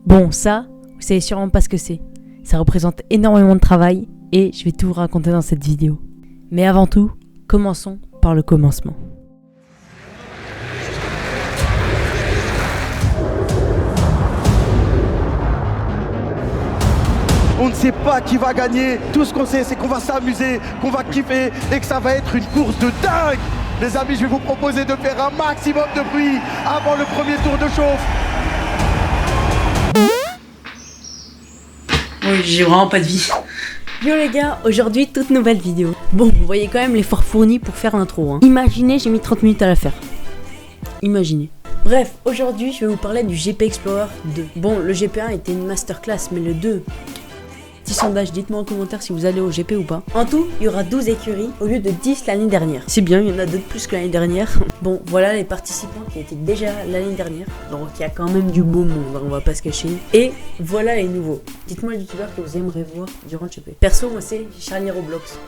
Bon, ça, vous savez sûrement pas ce que c'est. Ça représente énormément de travail et je vais tout vous raconter dans cette vidéo. Mais avant tout, commençons par le commencement. On ne sait pas qui va gagner. Tout ce qu'on sait, c'est qu'on va s'amuser, qu'on va kiffer et que ça va être une course de dingue. Les amis, je vais vous proposer de faire un maximum de bruit avant le premier tour de chauffe. Oui, j'ai vraiment pas de vie. Yo les gars, aujourd'hui toute nouvelle vidéo. Bon, vous voyez quand même l'effort fourni pour faire l'intro. Hein. Imaginez, j'ai mis 30 minutes à la faire. Imaginez. Bref, aujourd'hui je vais vous parler du GP Explorer 2. Bon, le GP1 était une masterclass, mais le 2... Petit sondage, dites-moi en commentaire si vous allez au GP ou pas. En tout, il y aura 12 écuries au lieu de 10 l'année dernière. C'est bien, il y en a 2 de plus que l'année dernière. Bon, voilà les participants qui étaient déjà l'année dernière. Donc il y a quand même du beau monde, on va pas se cacher. Et voilà les nouveaux. Dites-moi les youtubeurs que vous aimeriez voir durant le GP. Perso, moi c'est Charlie Roblox.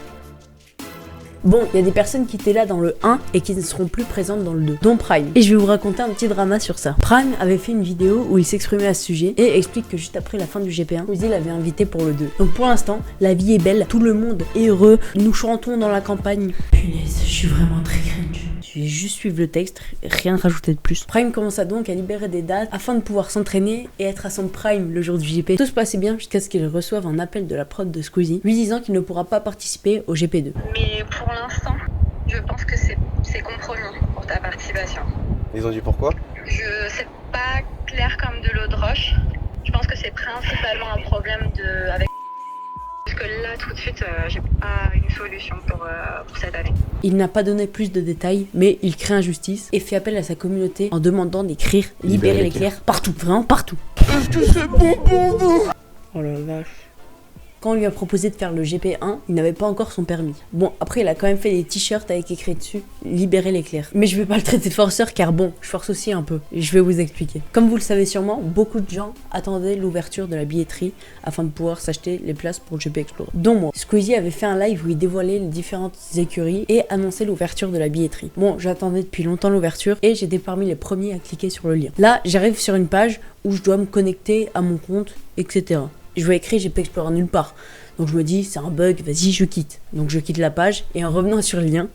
Bon, il y a des personnes qui étaient là dans le 1 et qui ne seront plus présentes dans le 2, dont Prime. Et je vais vous raconter un petit drama sur ça. Prime avait fait une vidéo où il s'exprimait à ce sujet et explique que juste après la fin du GP1, Squeezie l'avait invité pour le 2. Donc pour l'instant, la vie est belle, tout le monde est heureux, nous chantons dans la campagne. Punaise, je suis vraiment très cringe. Je vais juste suivre le texte, rien rajouter de plus. Prime commença donc à libérer des dates afin de pouvoir s'entraîner et être à son prime le jour du GP. Tout se passait bien jusqu'à ce qu'il reçoive un appel de la prod de Squeezie lui disant qu'il ne pourra pas participer au GP2. Mais pour l'instant, je pense que c'est compromis pour ta participation. Ils ont dit pourquoi? C'est pas clair comme de l'eau de roche. Je pense que c'est principalement un problème avec... Parce que là, tout de suite, j'ai pas une solution pour cette année. Il n'a pas donné plus de détails, mais il crée injustice et fait appel à sa communauté en demandant d'écrire « Libérer l'éclair » partout, vraiment partout. Est-ce que c'est bon pour vous? Oh la vache. Quand on lui a proposé de faire le GP1, il n'avait pas encore son permis. Bon, après il a quand même fait des t-shirts avec écrit dessus « Libérer l'éclair ». Mais je vais pas le traiter de forceur car bon, je force aussi un peu. Et je vais vous expliquer. Comme vous le savez sûrement, beaucoup de gens attendaient l'ouverture de la billetterie afin de pouvoir s'acheter les places pour le GP Explorer. Dont moi. Squeezie avait fait un live où il dévoilait les différentes écuries et annonçait l'ouverture de la billetterie. Bon, j'attendais depuis longtemps l'ouverture et j'étais parmi les premiers à cliquer sur le lien. Là, j'arrive sur une page où je dois me connecter à mon compte, etc. Je vois écrit GP Explorer nulle part. Donc je me dis, c'est un bug, vas-y, je quitte. Donc je quitte la page et en revenant sur le lien,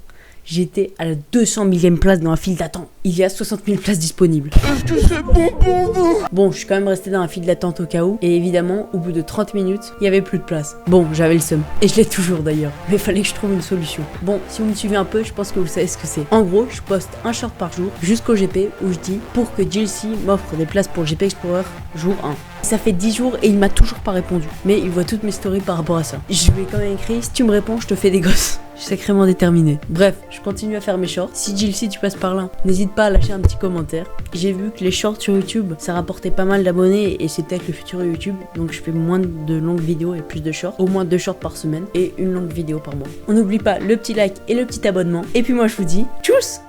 j'étais à la 200 000e place dans la file d'attente. Il y a 60 000 places disponibles. Est-ce que c'est bon pour vous? Bon, je suis quand même resté dans la file d'attente au cas où. Et évidemment, au bout de 30 minutes, il y avait plus de place. Bon, j'avais le seum. Et je l'ai toujours d'ailleurs. Mais il fallait que je trouve une solution. Bon, si vous me suivez un peu, je pense que vous savez ce que c'est. En gros, je poste un short par jour jusqu'au GP où je dis pour que JLC m'offre des places pour le GP Explorer jour 1. Ça fait 10 jours et il m'a toujours pas répondu. Mais il voit toutes mes stories par rapport à ça. Je lui ai quand même écrit, si tu me réponds, je te fais des gosses. Je suis sacrément déterminé. Bref, je continue à faire mes shorts. Si JLC tu passes par là, n'hésite pas à lâcher un petit commentaire. J'ai vu que les shorts sur YouTube, ça rapportait pas mal d'abonnés et c'est peut-être le futur YouTube. Donc je fais moins de longues vidéos et plus de shorts. Au moins 2 shorts par semaine et une longue vidéo par mois. On n'oublie pas le petit like et le petit abonnement. Et puis moi je vous dis, tchuss!